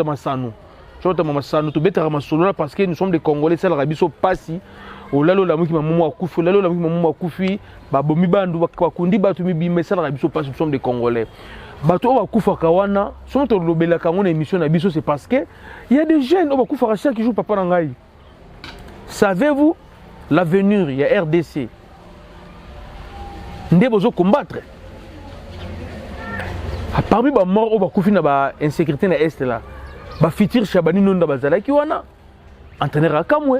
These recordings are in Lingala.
Masano. Tu bêtes Masolo parce que nous sommes des Congolais, c'est l'Arabie so passi. Au lalo la muki mamu akufi, lalo la muki mamu akufi, babomi bandu bakundi batu mibi mais c'est l'Arabie so passi, nous sommes des Congolais. Bato bakufa kawana, sont au lobela kango na émission na biso c'est parce que il y a des jeunes au bakufa racha qui jouent papa nangai. Savez-vous l'avenir, il y a RDC. Ndé bozo combattre. Parmi les morts, on va couper la insécurité dans l'Est là. Ba fitir Chabani non da bazala qui wana. Entraîneur à Kamwe.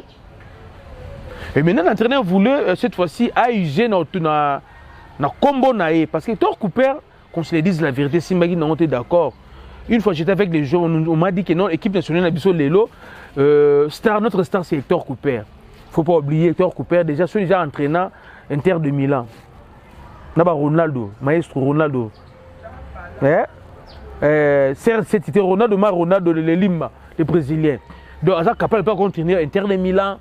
Et maintenant l'entraîneur voulait cette fois-ci AUG na combo naé parce que Thor Cooper, qu'on se le dise la vérité, si Magui n'a été d'accord. Une fois j'étais avec les gens, on m'a dit que non, l'équipe nationale Nabiso Lelo, notre star c'est Thor Cooper. Faut pas oublier Thor Cooper déjà celui déjà entraînant Inter de Milan. Naba Ronaldo, maestro Ronaldo. C'était Ronaldo de Lima, le Brésilien. Donc, à ça, capable de continuer Inter de Milan,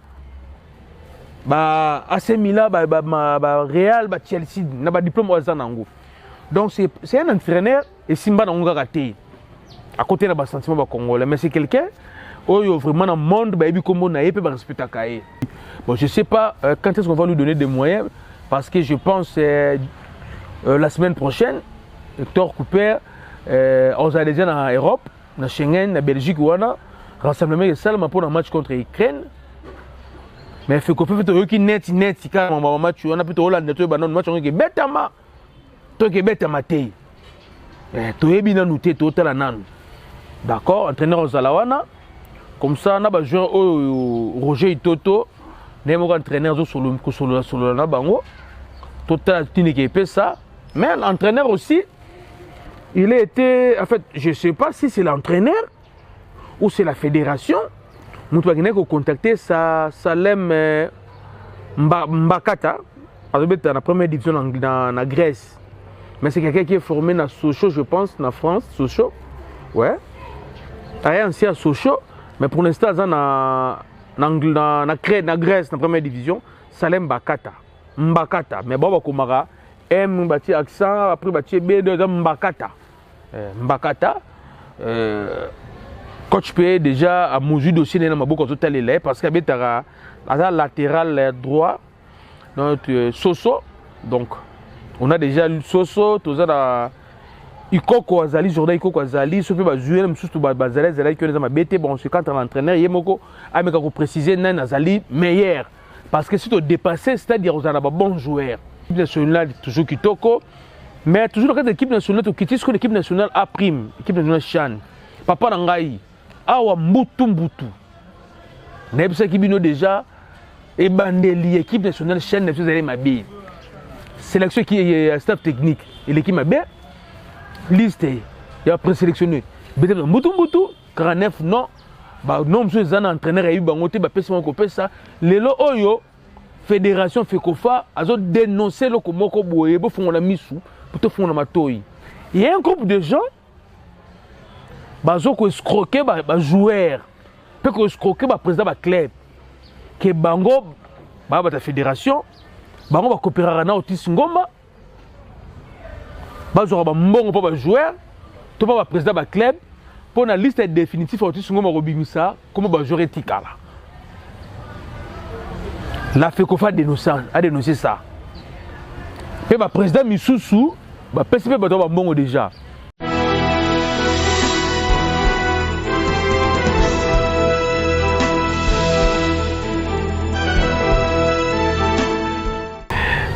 AC Milan, Real, Chelsea, n'a pas de diplôme au Zanango. Donc, c'est un entraîneur et Simba n'a pas raté. À côté de la sentiment congolais, mais c'est quelqu'un où il y a vraiment un monde qui peut respecter. Bon, je ne sais pas quand est-ce qu'on va lui donner des moyens, parce que je pense la semaine prochaine, Thor Cooper, on a déjà en Europe, en Schengen, en Belgique, rassemblement est seulement pour un match contre l'Ukraine. Mais il faut qu'on fasse un net, carrément, match, on a plutôt Hollande, un match qui est bête à ma. Toi qui est bête à ma tête. Tu es bien noté, tu es nan. D'accord, entraîneur aux Alawana. Comme ça, on a un joueur Roger Itoto, un entraîneur sur le Nabango. Total, tu n'es pas ça. Mais l'entraîneur aussi, il a été, en fait, je ne sais pas si c'est l'entraîneur ou c'est la fédération. Nous avons contacté Salem Mbakata, dans la première division en Grèce. Mais c'est quelqu'un qui est formé dans Sochaux, je pense, en France, Sochaux. Ouais. Il y a aussi à Sochaux, mais pour l'instant, en Grèce, dans la première division, Salem Mbakata. Mbakata. Mais bon, Komara, M, bâti accent, après bâti B, Mbakata. Mbakata, coach P déjà à mesure dossier dans ma boucle total est parce qu'il y a un latéral droit notre Soso, donc on a déjà Soso, tout ça Ikoko Azali, Jordan Ikoko Azali, ce peut jouer même surtout Bazali Azali qui est BT bon c'est quand l'entraîneur Yemoko a mais qu'on préciser nan Azali meilleur parce que si tu dépasses c'est-à-dire on a un bon joueur. L'équipe nationale toujours Kitoko. Mais toujours dans l'équipe nationale, tu quittes ce que l'équipe nationale a prime, l'équipe nationale Chan. Papa Nangaï, Awa Mbutu. Nebsa Kibino déjà, et Bandeli, l'équipe nationale Chan, Nebsa Zalé Mabé. Sélection qui est staff technique, et l'équipe Mabé, liste, il a présélectionné. Mbutu, 49, non. Non, monsieur Zana, entraîneur, il y a eu Bangote, Pessima Kopessa, Lelo Oyo, Fédération Fekofa, a dénoncé le Komoko Boye, pour faire la mission. Il y a un groupe de gens qui ont escroqué les joueurs, qui ont escroqué le président de club, qui ont la fédération, qui ont coopéré avec Otis Ngoma, qui ont les joueurs, qui ont le président de club, pour la liste définitive Otis Ngoma Robimisa, comme les joueurs éthiques. La FECOFA a dénoncé ça. Et le président Missoussou, le PCP est bon déjà.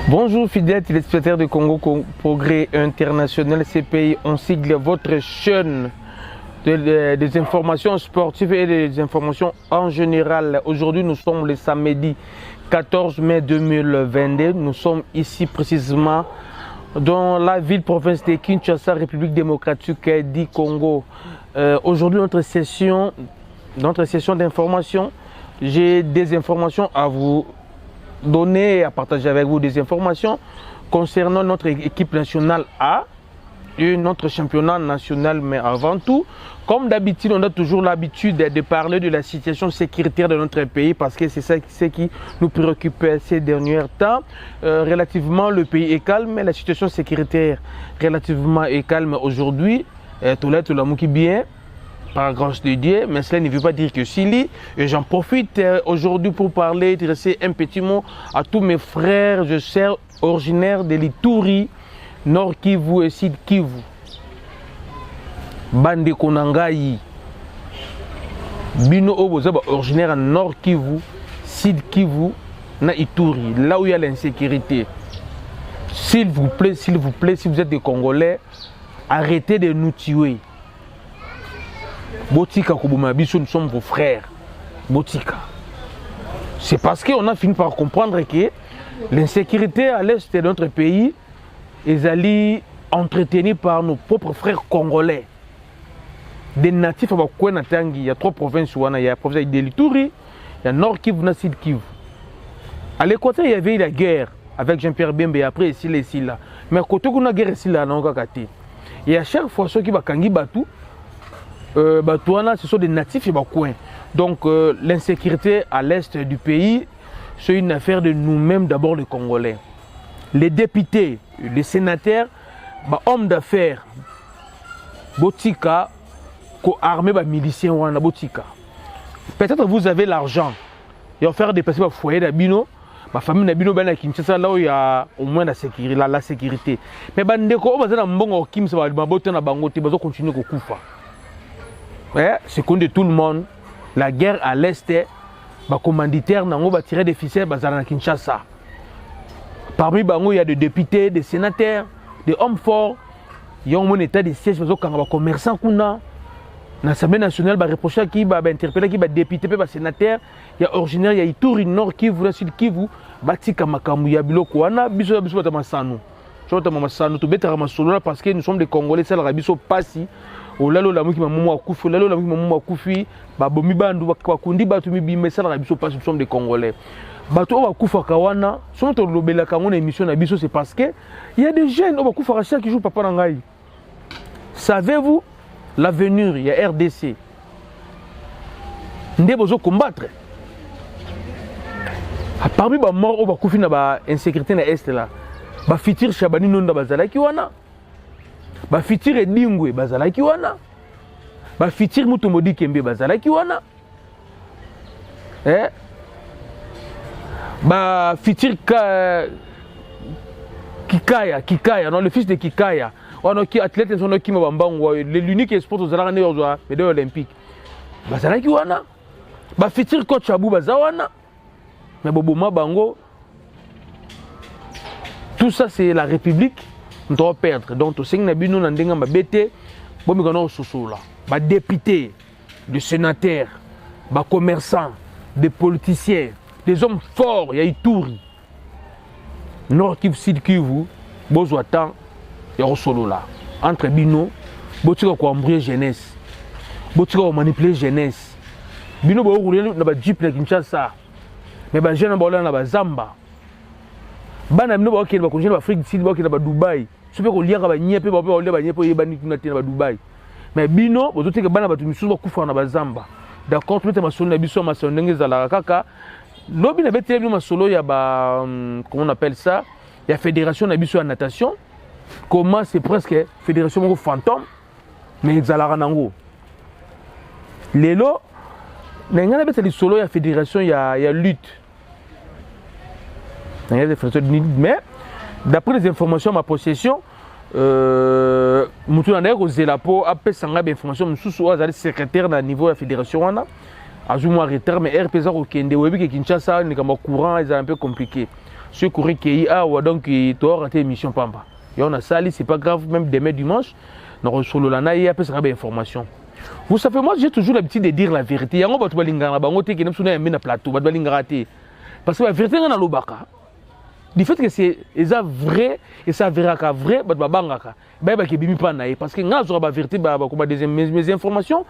Bonjour fidèles téléspectateurs de Congo Progrès International, CPI, on sigle votre chaîne des informations sportives et des informations en général. Aujourd'hui, nous sommes le samedi 14 mai 2022. Nous sommes ici précisément dans la ville-province de Kinshasa, République démocratique du Congo. Aujourd'hui, notre session d'information, j'ai des informations à vous donner et à partager avec vous des informations concernant notre équipe nationale A et notre championnat national. Mais avant tout, comme d'habitude, on a toujours l'habitude de parler de la situation sécuritaire de notre pays parce que c'est ça qui nous préoccupe ces derniers temps. Relativement, le pays est calme, mais la situation sécuritaire relativement est calme aujourd'hui. Tout là, qui bien. par grâce de Dieu, mais cela ne veut pas dire que Sili. Et j'en profite aujourd'hui pour parler, adresser un petit mot à tous mes frères et sœurs originaires de l'Ituri, Nord Kivu et Sud Kivu. Bande Konangayi. Bino Oboza originaire en Nord Kivu, Sud Kivu, na Ituri, là où il y a l'insécurité. S'il vous plaît, si vous êtes des Congolais, arrêtez de nous tuer. Botika Koubouma Bisso, nous sommes vos frères. Botika. C'est parce qu'on a fini par comprendre que l'insécurité à l'est de notre pays est allée entretenue par nos propres frères congolais. Des natifs, il y a 3 provinces, il y a la province de l'Ituri, il y a Nord Kivu, et Sud Kivu. À l'équateur, il y avait la guerre avec Jean-Pierre Bembe, et après ici, là. Mais à côté de la guerre, ici, là, on a gâté. Et à chaque fois, ceux qui ont kangi Batou, ce sont des natifs et coin. Donc l'insécurité à l'est du pays, c'est une affaire de nous-mêmes, d'abord les Congolais. Les députés, les sénateurs, hommes d'affaires, Botika, armés miliciens ou Botika. Peut-être vous avez l'argent et on fait déplacer votre foyer d'Abino, ma famille d'Abino ben à Kinshasa là où il y a au moins la sécurité. Mais bandeko on va dans mbongo kim ça va botter na bango te bazo continuer ko kufa. C'est comme de tout le monde, la guerre à l'est, les commanditaires ont tiré des ficelles à Kinshasa. Parmi eux, il y a des députés, des sénateurs, des hommes forts. Il y a un état de siège, les commerçants. L'Assemblée nationale va reprocher qui va interpeller qui va député, des sénateurs. Il y a originaire, il y a Ituri, Nord Kivu, Sud Kivu, Batika Makamu, il y a Biloko, Biso Batamassano. Parce que nous sommes des Congolais, c'est la Biso Passi. Olalo la muki mamu akufi, olalo la muki mamu akufi, babomi bandu bakundi batu mi bimesa la biso pas nous sommes des Congolais. Batu akufa kawana, sont to lobela kango na émission na biso c'est parce que il y a des jeunes akufa chaque jour papa nangai. Savez-vous l'avenir il y a RDC. Ndé bozo combattre. Parmi ba mort akufi na ba insécurité na est là. Ba fitir Chabani nonda bazala ki wana. Ba fitir Edingwe bazalaki wana. Ba fitir Mutomodi Kembe bazalaki wana. Ba fitir Kikaya, non le fils de Kikaya. On a qui athlète son qui mabambango l'unique sport aux arènes aux médailles olympiques. Bazalaki wana. Ba fitir coach Abou bazawana. Mais Boboma Bango. Tout ça c'est la République. Nous devons perdre. Donc, tout ce qui est bien, nous avons bêté, nous avons des députés, des sénateurs, des commerçants, des politiciens, des hommes forts, il y a Ituri. Nord Kivu, Sud Kivu, Bozoatan, il y a solo là. Entre Bino, Botika ko embrouiller jeunesse. Botika ko manipuler jeunesse. Bino bo rouler na ba Jeep na Kinshasa. Mais ba jeune ba na ba Zamba. Bana bino ba okende ba konjela ba Afrique du Sud ba okende ba Dubaï. Je peux lire ba nyepé ba nyepé yebani kuna tena ba Dubaï. Mais bino bozo teke bana batu misusu ba kufa na ba Zamba. D'accord, tout ma solo na biso ma solo ndenge za kaka. Lobi na bete ma solo ya ba comment on appelle ça? Il y a fédération na biso ya natation. Comment c'est presque fédération fantôme mais exalara nango. Lelo na bete li solo ya fédération ya lutte. Mais d'après les informations à ma possession, Moutou Nander Zelapo a fait des informations sous le secrétaire de niveau de la fédération. A joué mon retard, mais RPZ au Kende, Webi Kinshasa, n'est comme courant, c'est un peu compliqué. Ce courant qui a, donc, il doit rater l'émission Pamba. Et on a sali, c'est pas grave, même demain dimanche, nous recevons le Lana et après ça des informations. Vous savez, moi j'ai toujours l'habitude de dire la vérité. Il y a un peu de lingara, qui n'est pas un plateau, parce que la vérité est dans le baka. Du fait que c'est vrai et ça verra vrai, parce que la vérité, mes informations,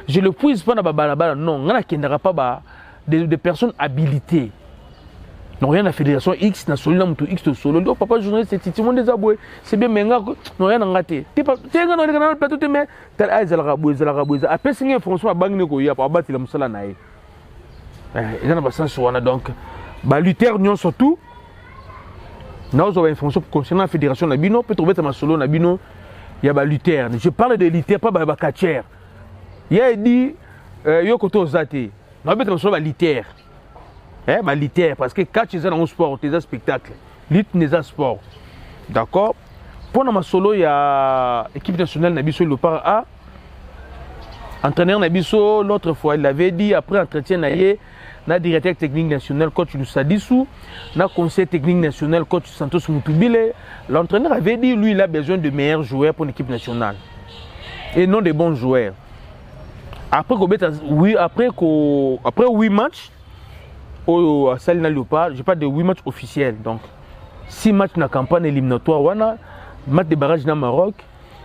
je le puise pas dans la non, il n'y aura pas des personnes habilitées. Non, rien à la fédération X, na solo, X de solo. Donc, papa journaliste, c'est Titi, mon désaboué. C'est bien, mais non, rien à rater. Tu es dans le plateau, tu mets, tu as les araboués. Après, c'est une information à Bangné, il y a pas battre la moussala naïe. Il y a un sens sur donc, Luther, nous surtout. Nous avons une information concernant la fédération Nabino. Peut trouver ma solo Nabino. Il y a Luther. Je parle de Luther, pas de Kacher. Il a dit, yo koto ozate. On va mettre sur la litière. Ma litière, parce que quand tu es dans un sport, tu es un spectacle. Lutte n'est pas sport. D'accord? Pour ma solo, il y a l'équipe nationale Nabiso le par A. Entraîneur Nabiso, l'autre fois, il avait dit, après entretien, na directeur technique national, coach Lussadissou, na conseil technique national, coach Santos Moutubile. L'entraîneur avait dit, lui, il a besoin de meilleurs joueurs pour l'équipe nationale. Et non des bons joueurs. Après 8 matchs, au Salina Léopard, je parle de 8 matchs officiels. Donc, 6 matchs dans la campagne éliminatoire, match de barrage dans le Maroc.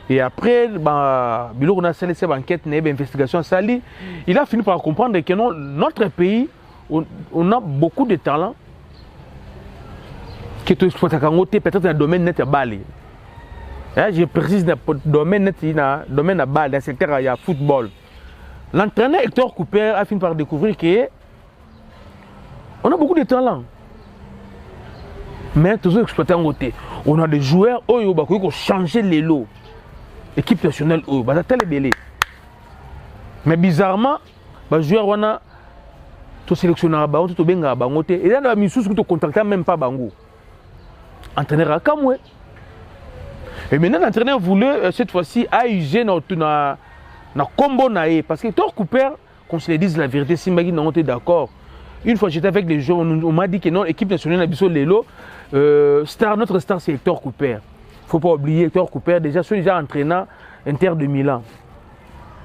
Et après, Bilo on a salé cette enquête, une investigation sali. Il a fini par comprendre que non, notre pays, on a beaucoup de talents qui sont exploités peut-être dans le domaine net à Bali. Je précise dans le domaine net, dans le domaine à Bali, dans le secteur il y a football. L'entraîneur Hector Cooper a fini par découvrir que on a beaucoup de talents. Mais toujours exploité en côté. On a des joueurs qui ont changé les lots. Équipe nationale, c'est tel belé. Mais bizarrement, les joueurs on a tout sélectionné à Bango, tout bien à Bango. Et là, la mission qui te contacte même pas Bango. Entraîneur à Kamwe. Et maintenant, l'entraîneur voulait cette fois-ci ajuster na combo naé parce que Hector Cooper, qu'on se le dise la vérité, si Magui n'a pas d'accord. Une fois j'étais avec des joueurs, on m'a dit que non, l'équipe nationale Nabiso Lelo, notre star c'est Hector Cooper. Il ne faut pas oublier Hector Cooper, déjà, celui déjà entraînant Inter de Milan.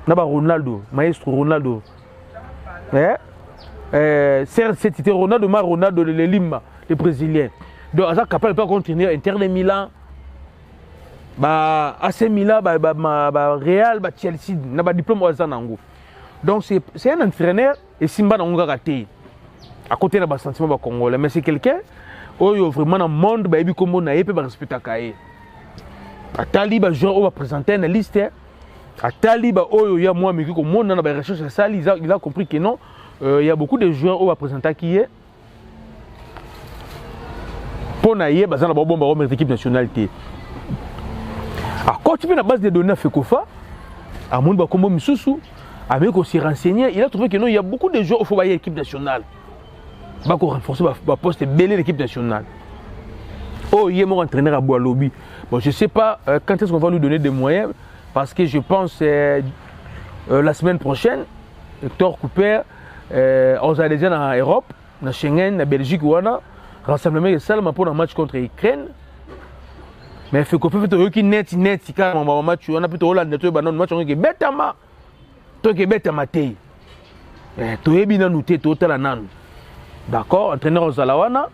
Naba Ronaldo, maestro Ronaldo. C'était Ronaldo, Ronaldo de Lima, le Brésilien. Donc, ça capable de continuer Inter de Milan, AC Milan, Real, Chelsea, Naba diplôme au Zanango. Donc, c'est un entraîneur et Simba n'a pas raté. À côté de la sentiment congolais, mais c'est quelqu'un qui vraiment dans le monde, il peut respecter Kaye. À Tali, il va présenter une liste. À Tali, il y a moi, mais qui monde dans la recherche de ça, il a compris que non, il y a beaucoup de joueurs qui vont présenter qui est. Pour naïe, il y a une équipe nationale. Alors, quand tu fais la base des données à Fekofa, à Monde Bakombo Missoussou, avec aussi renseigné, il a trouvé que non, il y a beaucoup de joueurs qui faut l'équipe nationale. Il va renforcer le poste de l'équipe nationale. Oh, il est mon entraîneur à Boalobi. Bon, je ne sais pas quand est-ce qu'on va lui donner des moyens, parce que je pense la semaine prochaine, Hector Cooper, on va aller en Europe, en Schengen, en Belgique, ou en rassemblement de salle pour un match contre l'Ukraine. Mais il faut qu'on fasse un net, quand on match, on a plutôt Hollande, on a un match, on a un bêtama. Tu as un bêtama. Tu as un bêtama. D'accord, entraîneur aux Alawana.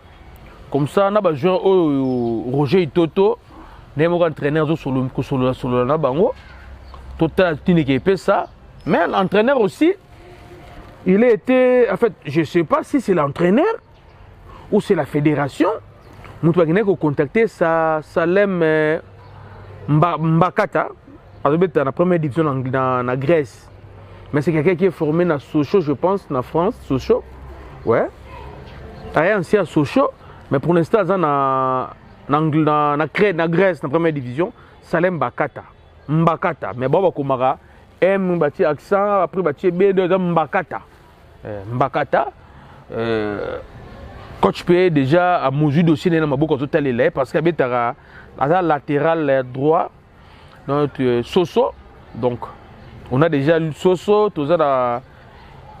Comme ça, on a un joueur Roger Itoto, on a un entraîneur sur le Nabango. Total, tu n'es pas ça. Mais l'entraîneur aussi, il a été. En fait, je ne sais pas si c'est l'entraîneur ou c'est la fédération. Nous avons contacté Salem Mbakata, dans la première division en Grèce. Mais c'est quelqu'un qui est formé dans Sochaux, je pense, en France, Sochaux. Ouais. Il y a aussi à Sochaux, mais pour l'instant, il y a en Grèce, dans la première division, Salem Mbakata. Mbakata. Mais bon, Komara, M, bâti accent, après bâti B, deuxième Mbakata. Mbakata. Coach P déjà à mesure dossier dans ma boucle total parce qu'il y a un latéral droit, donc Soso. Donc, on a déjà Soso, tout ça.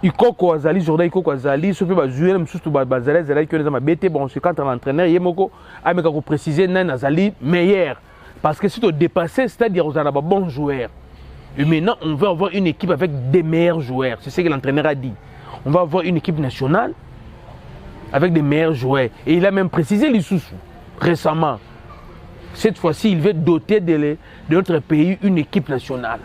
Ikoko Azali, Jordan Ikoko Azali, ce qui va jouer, même surtout Bazalé, Zalai, qui est dans ma BT, bon, c'est quand l'entraîneur, il y a beaucoup à me préciser, Nan Azali, meilleur. Parce que si tu dépasses, c'est-à-dire qu'on a des bons joueurs. Et maintenant, on veut avoir une équipe avec des meilleurs joueurs. C'est ce que l'entraîneur a dit. On va avoir une équipe nationale avec des meilleurs joueurs. Et il a même précisé l'Issoussou récemment. Cette fois-ci, il veut doter de notre pays une équipe nationale.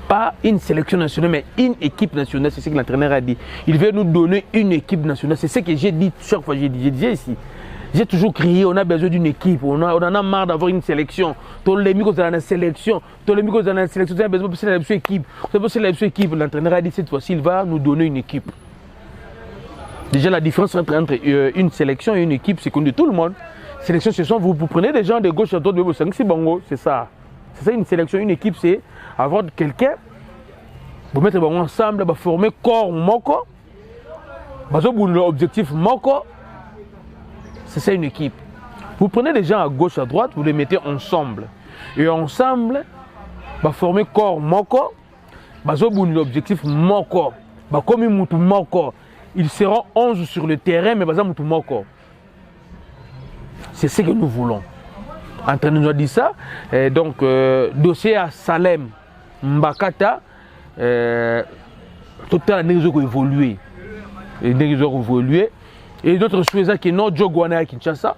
Pas une sélection nationale, mais une équipe nationale, c'est ce que l'entraîneur a dit. Il veut nous donner une équipe nationale. C'est ce que j'ai dit chaque fois que j'ai dit ici. J'ai toujours crié, on a besoin d'une équipe, on en a marre d'avoir une sélection. Tous les micros dans la sélection, on a besoin d'une équipe. L'entraîneur a dit cette fois-ci, il va nous donner une équipe. Déjà, la différence entre une sélection et une équipe, c'est qu'on dit tout le monde. Sélection, ce sont vous prenez des gens de gauche à droite, c'est bongo, c'est ça. C'est ça une sélection, une équipe, c'est avoir quelqu'un Vous mettez ensemble, vous formez corps moko, vous avez l'objectif moko. C'est ça une équipe. Vous prenez les gens à gauche, à droite, vous les mettez ensemble. Et ensemble, vous formez corps moko, vous avez l'objectif moko. Comme mutu moko. Ils seront 11 sur le terrain, mais vous avez mutu moko. C'est ce que nous voulons. Entraîneur nous a dit ça. Et donc, dossier à Salem, Mbakata, tout le temps, ils ont évolué. Ils ont évolué. Et d'autres choses qui sont Djogwana à Kinshasa.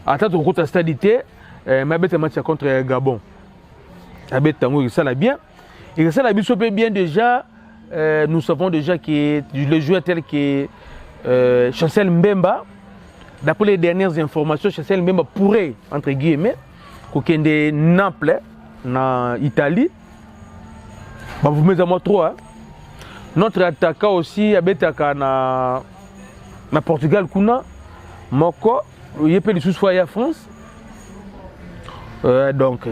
Attends, on compte à stadité, ma bête match contre Gabon. La bête tango, ça l'a bien. Et ça l'a bien déjà. Nous savons déjà que le joueur tel que Chancel Mbemba. D'après les dernières informations, Chancel Mbemba pourrait, entre guillemets, qu'il y ait Naples, en Italie. Bah, vous mettez à moi trop. Hein. Notre attaquant aussi, Abetaka na Portugal, Kuna, Moko, il y a des sous à France. Donc,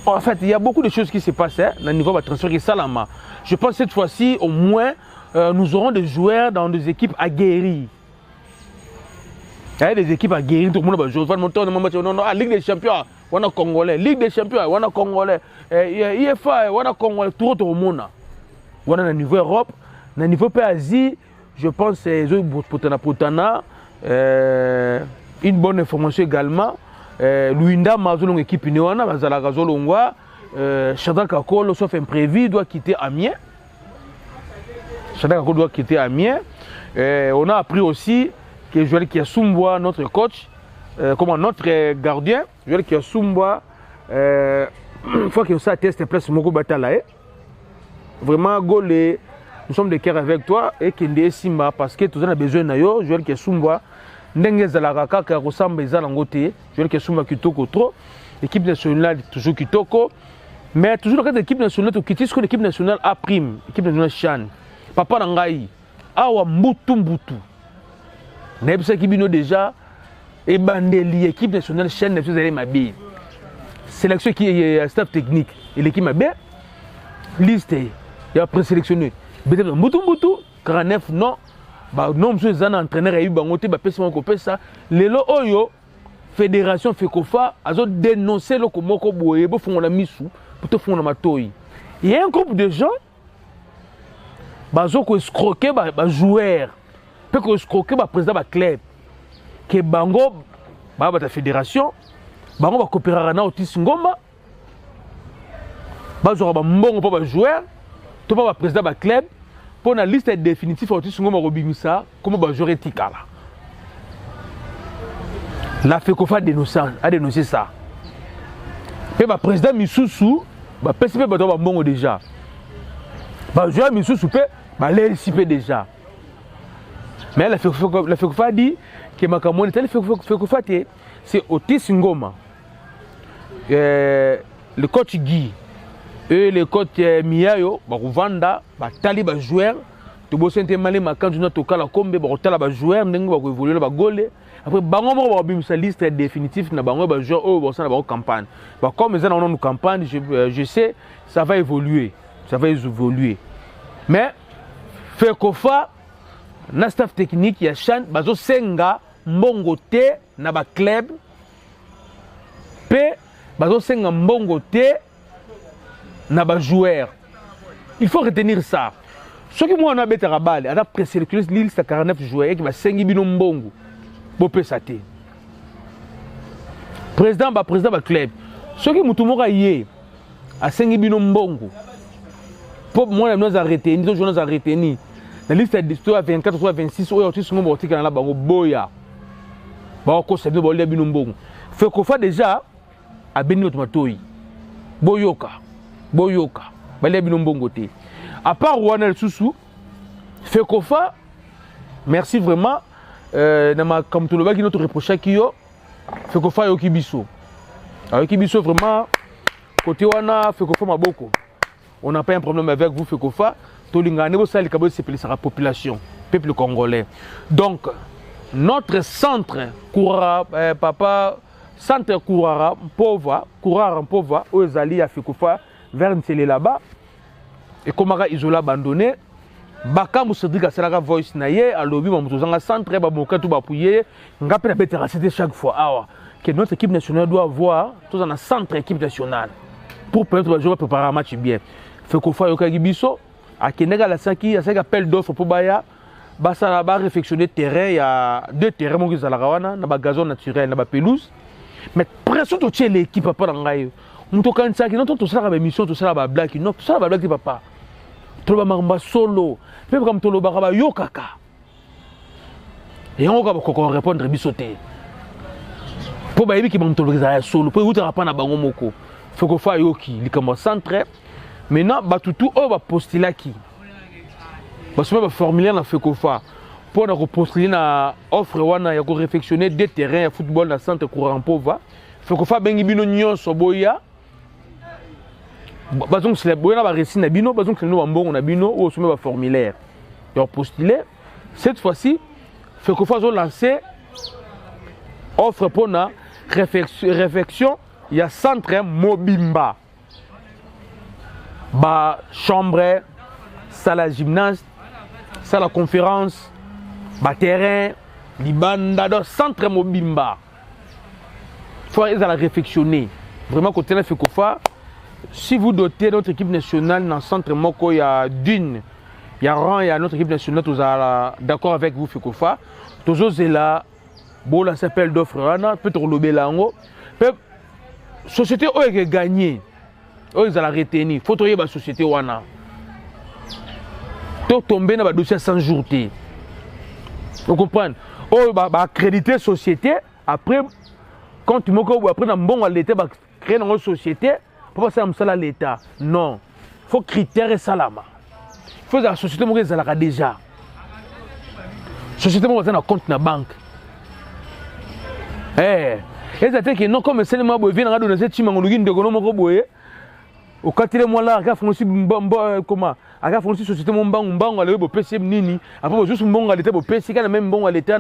en fait, il y a beaucoup de choses qui se passent hein, au niveau de la transfert qui est Salama. Je pense que cette fois-ci, au moins, nous aurons des joueurs dans des équipes aguerries. Il y a des équipes aguerries, tout le monde va jouer. Ligue des champions, on a Congolais. Ligue des champions, on a Congolais. IFA, on a Congolais. Tout le monde. On a un niveau Europe, un niveau Asie. Je pense que c'est une bonne information également. Luinda Mazolong équipe Néwana, Bazalaga Zolongwa, Shadrack Kakolo, sauf imprévu, doit quitter Amiens. Shadrack Kakolo doit quitter Amiens. On a appris aussi que Joël Kiasumboa, notre coach, comme notre gardien, Joël Kiasumboa, une fois qu'il a testé place Moko Batalae, vraiment, Golé, nous sommes de cœur avec toi et Kende Simba parce que tout a besoin de yo, Joël Kiasumboa, Ndenge Zalaraka, qui ressemble à Zalangote, Joël Kiasumboa Kitoko trop, l'équipe nationale toujours Kitoko, mais toujours le cas de l'équipe nationale, qui ce que l'équipe nationale a prime, l'équipe nationale Chan, Papa Nangaï, Awa Mbutu. Nebsa Kibino déjà, et Bandeli, équipe nationale chaîne Nebsa Zalé Mabé. Sélection qui est staff technique, et l'équipe Mabé, liste, il y a présélectionné. Mbutu, 49, non, non, monsieur Zana, entraîneur, il y a eu Bangote, Pessima Kopessa, Lelo Oyo, Fédération Fekofa, a dénoncé le Komoko Boye, pour faire la mission, pour te faire la matoi. Il y a un groupe de gens, qui escroqué les joueurs. Peut que escroquer le président de la club, que Bango, la fédération, Bango va coopérer avec Otis Ngoma, Bango va mbongo pour les joueurs, tout le président de la club, pour la liste définitive Otis Ngoma Robimisa, comment va jouer Tikala. La FECOFA a dénoncé ça. Et le président Missoussou, le PCP va mbongo déjà. Le joueur Missoussou peut l'anticiper déjà. Mais la FECOFA dit que Makamoni, c'est Otis Ngoma, le coach Guy, et le coach Miayo, Vanda, Tali, joueur, tu bosses un témoin, quand tu n'as pas la combe, tu as joueur, tu as évolué, tu as golé. Après, Bango va sa liste définitive, tu as joueur, au campagne. Comme nous avons une campagne, je sais, ça va évoluer. Ça va évoluer. Mais, FECOFA, na staff technique ya Chan bazo senga mbongo te na ba club pe bazo senga mbongo te na ba joueur. Il faut retenir ça. Ce que moi on a betara balle, on a présélectionné liste 49 joueurs qui va sengi bino mbongo. Bo pesa te. Président ba club. Ce que mutumora yé a sengi bino mbongo. Pour moi nous arrêter, nous joueurs arrêter ni. La liste de 24 ou 26, où il y a un qui est boya. FECOFA déjà a béni notre matoi. Boyoka. À part Rouanel Soussou, FECOFA, merci vraiment. Comme tout le monde qui notre reproché qui yo, FECOFA yo kibiso. Alors kibiso vraiment, côté wana, FECOFA maboko. On n'a pas un problème avec vous, FECOFA. La population, peuple congolais. Donc, notre centre centre Kourara Mpova, Ozali à FECOFA, vers Ntélé là-bas, et comme isolé abandonné Bakamu Cédric Asalaka voice naye à lobby mamutozanga centre ba moka tout bapouyer ngape na betera c'était chaque fois que notre équipe nationale doit avoir tout en centre équipe nationale pour permettre aux joueurs préparer un match bien fait qu'on fasse yoka gibiso à Kenega la saki à appel d'offre pour baya basa la ba réfectionner terrain il y a deux terrains mo za la rawana na ba gazon naturel na ba pelouse mais presque tout l'équipe papa ngai muto kan saki non tout ça la mission tout ça la blague non tout ça la blague papa Troba maramba solo, même comme tolo baraba yokaka. Et on va répondre bisoté. Pour baïbi qui m'a tolé solo, pour vous pas na bango moko. Faut qu'on fasse yoki, li comme centre. Maintenant batutu on va postuler qui. Parce que va formuler na fait qu'on fa. Pour na postuler na offre wana ya ko réfectionner des terrains de football na centre courant pauvre. Faut qu'on fa bengi bino nyonso boya. Bazong c'est boyana ba récit na bino bazong c'est nous ambongo na bino ou sommet ba formulaire donc postuler cette fois-ci fait que faut lancer offre pour na réflexion il y a centre mobimba ba chambre salle à gymnase salle à conférence ba terrain libanda donc centre mobimba faut ils la réflexionner vraiment côté na fait que faut. Si vous dotez notre équipe nationale dans le centre Moko, il y a Dune, il y a Rang, il y a notre équipe nationale, tous d'accord avec vous, Fikofa. Tous eux là, bon, là s'appelle d'offre, peut-être le Bélango. Société où est gagné, où ils allent retenir. Faut trouver la société wana. Tout tomber dans le dossier 100 jours. Vous comprenez? Oh, accréditer société, après, quand tu m'as après, dans bon l'état, créer une société. Pour passer à l'État, non. Il faut critères et salama. Il faut que la société soit déjà. La société soit un compte dans la banque. Et c'est que non, comme c'est le mot, vient dans cette team, on a une de au quatrième mois là, on a comment on société mon banc, on a le PC nini. Après, juste bon à l'État, PC, quand même bon à l'État,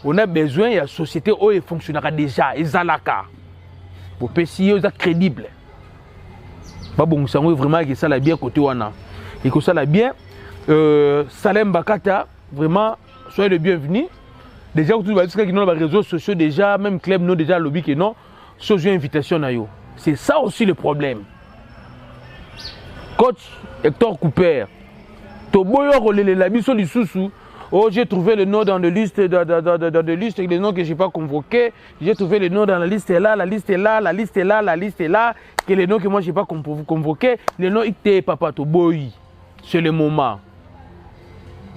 on a besoin de la société où elle fonctionnera déjà. Ezalaka. Pour PCO, c'est crédible. Pas bon, ça vraiment que ça l'a bien côté wana. Et que ça l'a bien. Salem Bakata, vraiment, soyez le bienvenu. Déjà, vous avez dit que nous, les réseaux sociaux, déjà, même club, nous, déjà, lobby, que non, sans invitation à yo. C'est ça aussi le problème. Coach Hector Cooper, Toboyo relève la mission du sous-sous. Oh, j'ai trouvé le nom dans la liste, les noms que je n'ai pas convoqués. J'ai trouvé le nom dans la liste est là, la liste est là, la liste est là, la liste est là. Que les noms que moi je n'ai pas convoqués, les noms IT, papa, Toboy. C'est le moment.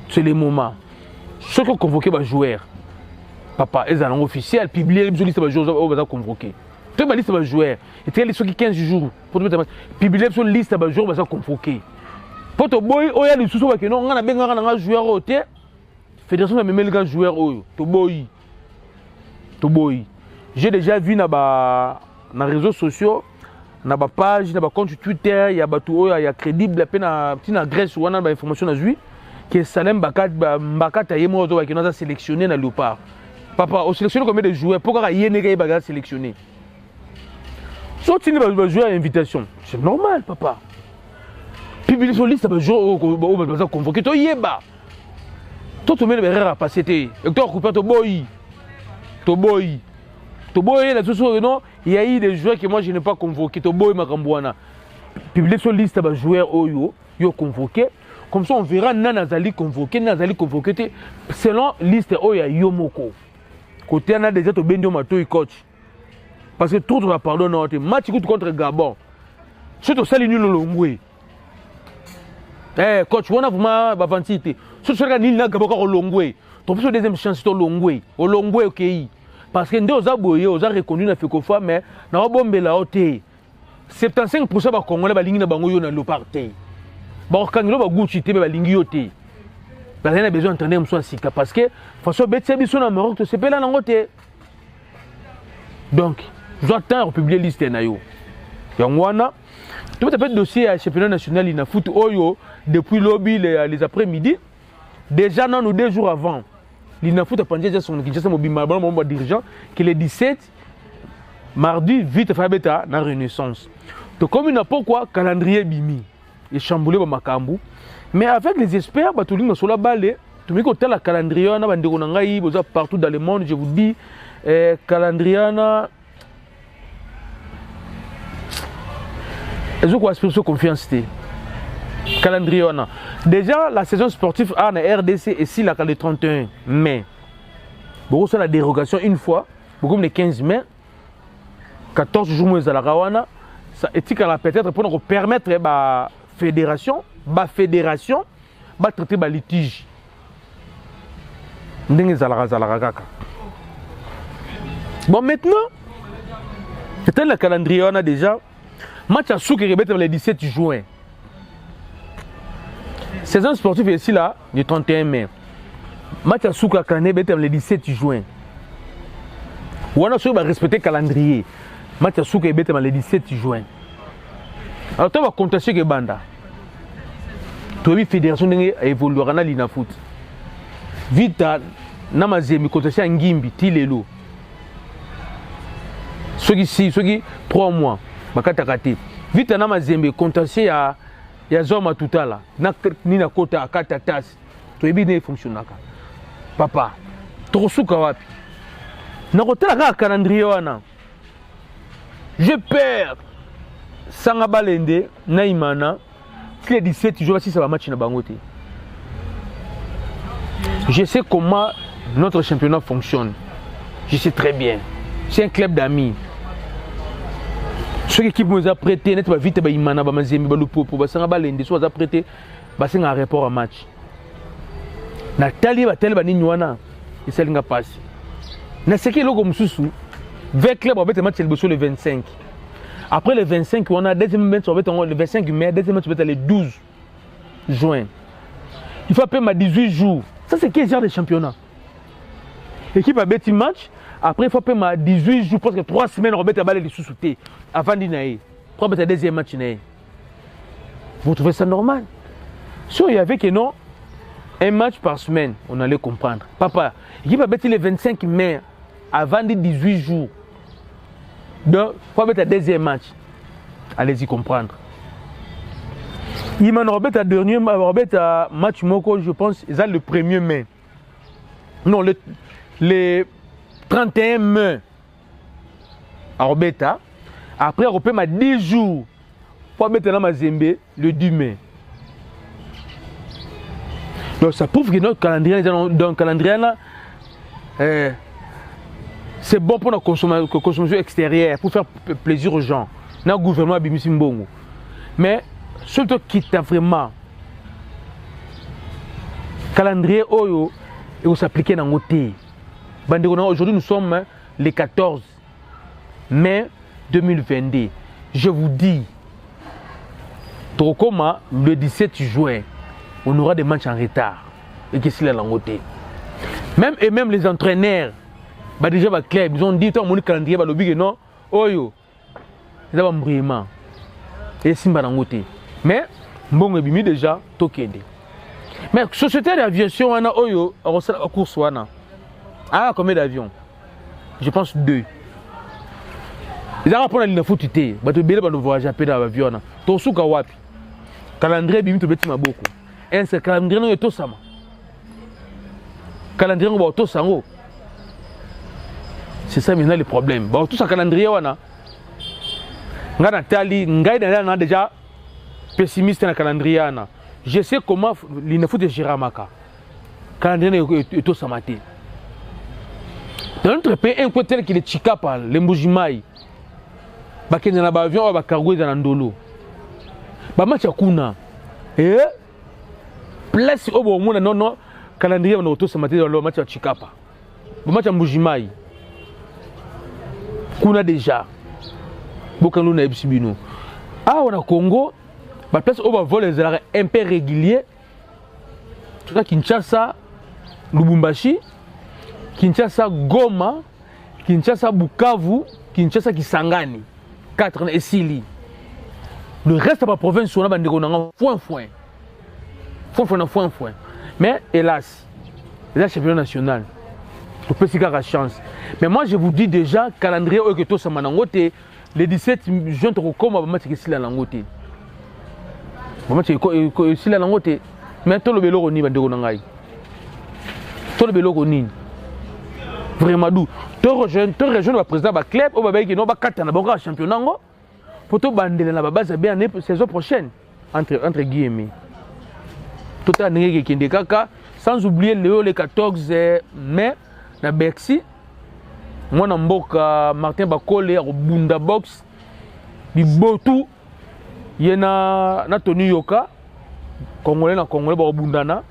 C'est le moment. Ceux qui ont convoqué les joueurs, papa, ils ont officiel, publier les listes de joueurs, ils vont convoquer. Tu as une liste de joueurs. Et tu as les 15 jours. Publier les listes de joueurs, ils vont convoquer. Pour Toboy, il y a des sous-sous qui non, on a bien joueur au thé. Fédération a même les joueurs Toboy. J'ai déjà vu dans les réseaux sociaux, dans la page, dans le compte Twitter, il y a crédible, il y a une Grèce où on a des informations que Salem Bakata qui nous a sélectionné dans le Léopard. Papa, on sélectionne combien de joueurs? Pourquoi il y a des sélectionnés? Si tu as des joueurs à invitation, c'est normal, papa. Publier sur liste de joueurs convoqués, tu y es bas. Tout le monde est passé. Hector Cooper, Toboy, il y a eu des joueurs que moi je n'ai pas convoqués. Toboy Makambouana. Publier sur liste de joueurs qui sont convoqués. Comme ça, on verra Nazali convoqué, selon liste Oya Yomoko. Côté on a déjà to Bendio Mato coach. Parce que tout le pardon non, match contre Gabon. Surtout ça l'Union Longwe. Coach, on a vraiment avancé. Si tu regardes l'île Gabon au Longwe, tu as deuxième chance au Longwe, OK. Parce que nous avons reconnu la FECOFA, mais nous avons bombé la haute. 75% des Congolais sont dans le Léopard. Bon, quand nous avons Gucci, nous avons Lingioté. Nous avons besoin d'entendre ça parce que de toute façon, si nous sommes au Maroc, c'est pas là dans le donc, j'attends de publier la liste. Tu peux faire dossier à championnat national in foot depuis lobby les après-midi. Déjà, non, 2 jours avant, l'INAFOOT a pensé son dirigeant que le 17, mardi, vite, fait bêta, dans Renaissance. Donc, comme il n'a pas quoi, calendrier bimi. et chamboulé ba makambu. Mais avec les experts, bah tout le monde sur la balle, tout le monde côté la calendrier, on a bandé ngai, boza partout dans le monde, je vous dis, calendrier na. Est-ce que vous avez confiance? Calendrier on a. Déjà la saison sportive en RDC et si la le 31 mai. Beaucoup sur la dérogation une fois, beaucoup le 15 mai. 14 jours moins à la Rawana, ça éthique peut-être pour nous permettre la fédération, de traiter le litige. Bon, maintenant, c'est le calendrier, on a déjà. Match à Souk le 17 juin. Saison sportive ici là, le 31 mai. Match à Souk le 17 juin. On a respecter le calendrier. Match à Souk le 17 juin. Alors, tu vas contester que Banda. Tu as fédération évoluer dans l'Ina Foot. Vite, Namazemi contester Ngimbi, Tilelo. Ceux qui 3 mois, Makatakate. Vite, Namazemi contester à Zoma Toutala. Nina Kota à Katatas. Tu as bien fonctionné. Papa, tu as souka wapi. Nakotala calendrier wana. Je perds Sangabalende, Naimana, le 17 jours, si ça va match na bangote. Je sais comment notre championnat fonctionne. Je sais très bien. C'est un club d'amis. Ceux qui nous a prêté, net va vite ba imana ba mazembi ba lupopo ba Sangabalende, soit a prêté ba c'est un rapport à match. Nathalie ba tel ba nini wana, il nga passe. Na ce qui est logo mususu, 20 clubs va mettre match le 25. Après le 25, on a deuxième match le 25 mai, deuxième match le 12 juin. Il faut payer 18 jours. Ça c'est quel genre de championnat? L'équipe a battu match, après il faut payer 18 jours, presque 3 semaines, on va mettre les sous-soutés avant d'y pour mettre le deuxième match. Vous trouvez ça normal? Si il y avait que non, un match par semaine, on allait comprendre. Papa, l'équipe a battu le 25 mai avant les 18 jours. Donc, il faut mettre un deuxième match. Allez-y comprendre. Il m'a remis un dernier match, je pense, c'est le 1er mai. Non, le 31 mai. Après, on remet 10 jours. Pour mettre dans ma Zembe le 10 mai. Donc, ça prouve que notre calendrier, dans le calendrier, c'est bon pour la consommation extérieure, pour faire plaisir aux gens. Dans le gouvernement, mais surtout qui t'a vraiment calendrier oyo et vous s'appliquer dans côté. Aujourd'hui nous sommes le 14 mai 2022. Je vous dis, le 17 juin, on aura des matchs en retard et que c'est là dans côté. Même les entraîneurs. Bah déjà bah club ils ont dit toi mon calendrier bah lobby non oyo ça va mourir et simba nangote mais mbongo bimi déjà tokende mais société d'aviation wana oyo on course wana combien d'avions? Je pense 2. Ils ont pour la footité bah to bele ba no voyage à dans avion na to suka wapi calendrier bimi to beti maboko un ce calendrier no to sama calendrier ngo ba to sango. C'est ça maintenant le problème. Bon, tout ça calendrier wana. Nga Nathalie, nga déjà pessimiste dans le calendrier wana. Je sais comment l'info de Giramaka. Calendrier est tout samate. Dans notre pays, un côté qui est Chikapa, le Mbujimai. Ba kenda na ba avion ba cargo dans Ndolo. Ba match kuna. Place au bon monde non calendrier on tout samate dans le match à Chikapa. Ba match à Mbujimai. Kuna déjà beaucoup na ebisibino on a Congo ba place où va voler un peu régulier tout ça Kinshasa Lubumbashi Kinshasa Goma Kinshasa Bukavu Kinshasa Kisangani 4 et Sili le reste de la province on a bandeko na foin mais hélas les championnats national tu peux faire la chance. Mais moi je vous dis déjà, calendrier au que tout ça manangote, le 17 juin tu comme match qui est là langote. Vraiment tu si la langue te mais tout le bélo ni bande konangai. Tout le bélo koni. Vraiment dou. Tu rejoins le président ba club au baba qui non ba carte na bango championnat ngo. Pour to bandele na base bien année saison prochaine entre guillemets. Tout à n'engé qui kaka sans oublier le 14 mai na Bercy. Moi na mboka Martin Bakole au Bunda Box. Bibotu yena na Tony Yoka congolais ba bundana.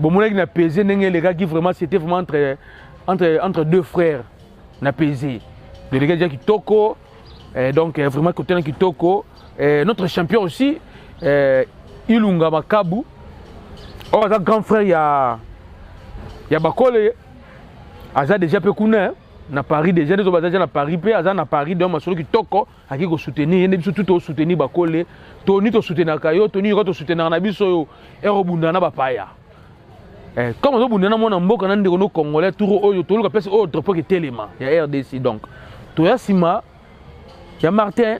Bon mon na pesé n'engé les gars qui vraiment c'était vraiment entre deux frères na pesé. Les gars qui toko donc vraiment côté qui toko notre champion aussi Ilunga Makabu. Oh, un grand frère, il y a Bakole, il a déjà peu connu, na Paris déjà, des autres na Paris, puis il na Paris, donc celui qui toko, à qui soutenir, il y a tout soutenir Bakole, Tony to soutenir Kayo, Tony to soutenir Nabiso, et Robundana Bapaya. Comme on Robundana, mon ambo, on a des Congolais, tout le monde appelle autre pour que Téléma, il y a RDC donc. Tout ya Sima, il y a Martin,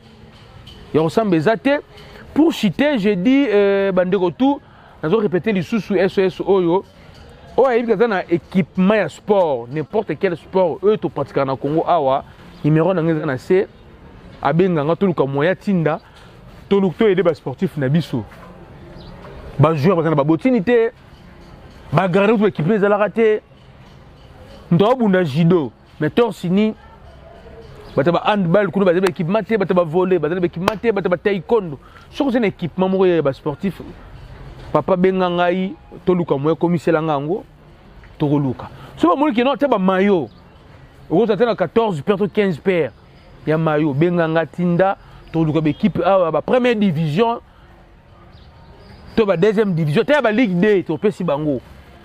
il y a Osam Bezate. Pour citer, j'ai dit Bandeko tout. Nous avons répété les sous SOS Oyo. Oh, il y a un équipement de sport, n'importe quel sport, eux, tu pratiques en Congo, awa, numéro dans les années, à Benganga, tout le monde, moyen Tinda, tout le monde est des sportifs, Nabiso. Bas joueur, par exemple, Babotinité, Bagarre, tout l'équipement, ils ont raté. Nous avons un judo, mais Torsini, bataba handball, nous avons équipement, bataba volley, bataba équipement, bataba taekwondo. C'est un équipement, sportif. Papa Bengangai, Toluka, moi, commissaire Langango, Toroluka. Ce moment qui est non, tu as maillot. Vous avez 14 paires, 15 paires. Il y a maillot, Benganga, Tinda, Toluka, équipe, première division, tu as deuxième division, tu as la Ligue D, tu as Pessi Bango,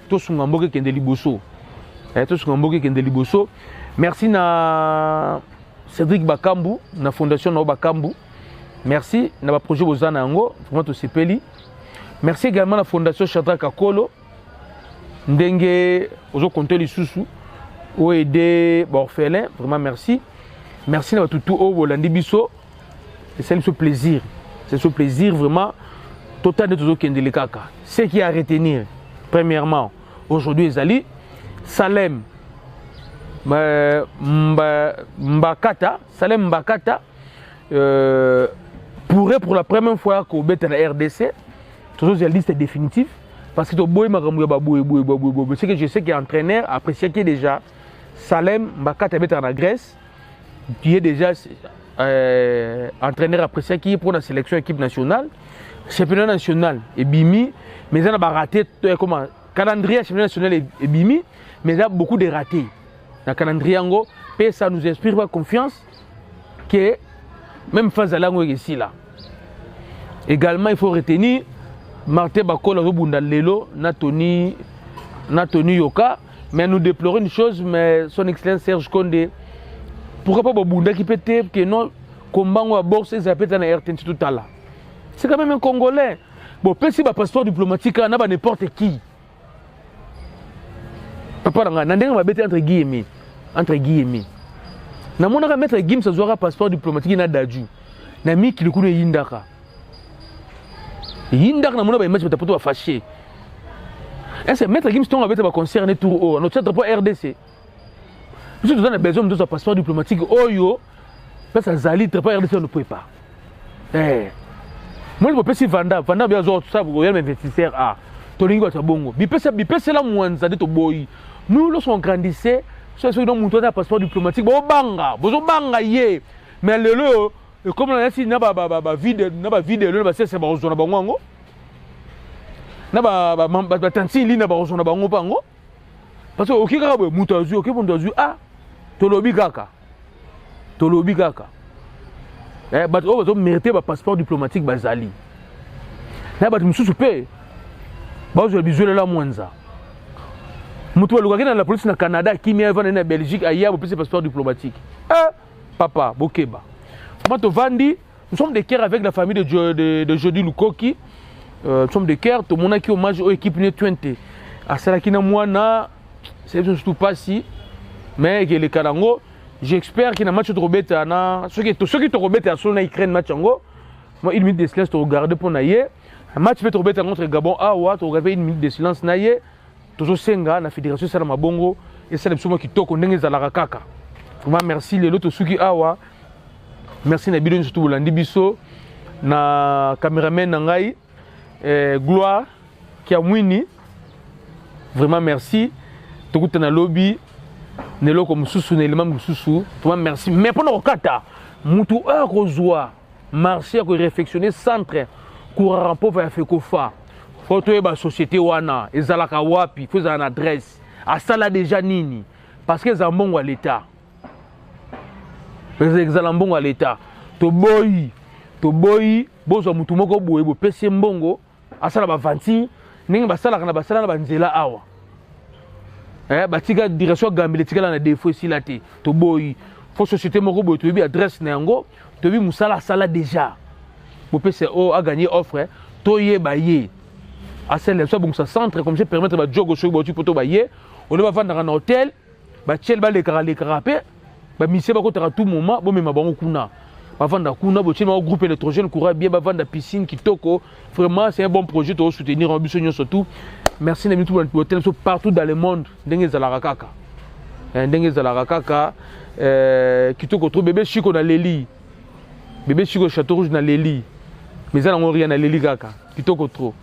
tu as Sungamboke qui est de Liboso. Tu as Sungamboke qui est de Liboso. Merci à Cédric Bakambu, la fondation Bakambu. Merci à la projet Bozana Ango, vraiment tu sais Peli. Merci également à la fondation Chatra Kakolo. Ndenge, aux compter les sous-sous. Ou aider orphelins. Vraiment merci. Merci à tout au Bolandi Bisso. C'est ce plaisir. C'est ce plaisir vraiment. Total de tout le kaka. Ce qui est à retenir, premièrement, aujourd'hui, Zali, Salem Mbakata, Salem Mbakata, pourrait pour la première fois qu'au bête à la RDC. Toujours la liste est définitive parce que ce que je sais qu'il y a un entraîneur apprécié qui est déjà Salem Mbakata en Grèce qui est déjà entraîneur apprécié qui est pour la sélection équipe nationale championnat national et Bimi mais il a raté comment calendrier championnat national et Bimi mais il y a beaucoup de ratés dans le calendrier et ça nous inspire pas confiance que même face à l'angle ici là également il faut retenir Martin Bakole Robunda Lelo, Natoni Yoka, mais nous déplorons une chose, mais son excellence Serge Condé, pourquoi pas Babunda qui peut être que non, combat ou à bord, c'est zapé dans la RTN tout à l'heure. C'est quand même un Congolais. Bon, si un passeport diplomatique, on n'a pas n'importe qui. Papa, on a entre guillemets. Entre guillemets. Na mon a mettre guillemets, ça doit un passeport diplomatique, na d'adju. Na mi qui le connaît Yindaka. Yindak na mona ba image bata poto ba fâché. Est-ce que maître Gims ton avait ba concerné tour au notre centre pour RDC. Je te donne besoin de ton passeport diplomatique oyo parce que Zali très pas RDC ne peut pas. Moi je peux si Vanda bien zo ça vous voyez investisseur a. Tolingi ba bongo. Bipesa la mwanza de to boy. Nous lorsqu'on grandissait, ceux qui ont monté un passeport diplomatique bo banga ye. Mais le comme on a dit na ba vide le ba c'est ba ozona bango ngo na ba tanti li na ba ozona bango pango parce que okika ba mutazu okibondazu tolobi kaka ba to mériter ba passeport diplomatique bazali na ba mususu pe ba ozo bizuela la mwanza mutu baluka na la police na Canada qui m'a venu na Belgique aya ba passeport diplomatique papa bokeba. Nous sommes de cœur avec la famille de Jody Lukoki. Nous sommes de cœur. Tout le monde qui hommage aux équipes de Twente. À cela qui n'a moi, c'est surtout pas si. Mais les Karango, j'espère qu'il y a un match de Robert. Ceux qui te remettent à son Ukraine match en go. Moi, il me dit de se regarder pour naïe. match peut tomber contre Gabon awa to regarder une minute de silence naie toujours senga na fédération sala mabongo et c'est le psoma qui toko ndenge za kaka vraiment merci les autres suki awa merci na bidon surtout bolandi biso na cameraman na ngai gloire qui a mwini vraiment merci tokuta na lobby nelo comme susu na élément mususu vraiment merci mais pendant okata mutu kozwa marché ko réflexionner centre courant rapport vers Fekofa photo e ba société wana ezalaka wapi faut une adresse à ça là déjà nini parce que za mbongo à l'état parce que za mbongo à l'état to boyi bozo mutu moko boye bo pese mbongo asala ba vanti ningi basala kana basala na banzela awa batika direction gambile tikala na défaut ici là te to boyi faut société moko boye to bi adresse na yango to bi musala sala déjà bo pese o a gagné offre to ye ba ye asala so bon ça centre comme ça permettre ba jogo so bo tu poto ba ye on va vendre un hôtel ba tiel ba le carapé ba mise ba ko tera tout moment bo mema bango kuna ba vendre kuna bo tiel ba groupe électrogène courant bien ba vendre piscine kitoko vraiment c'est un bon projet to soutenir en biso surtout merci na tout hôtel so partout dans le monde ndenge za la kaka ndenge za la kaka kitoko trop bébé chiko na leli bébé chiko château rouge na leli mais ça na rien na leli kaka kitoko trop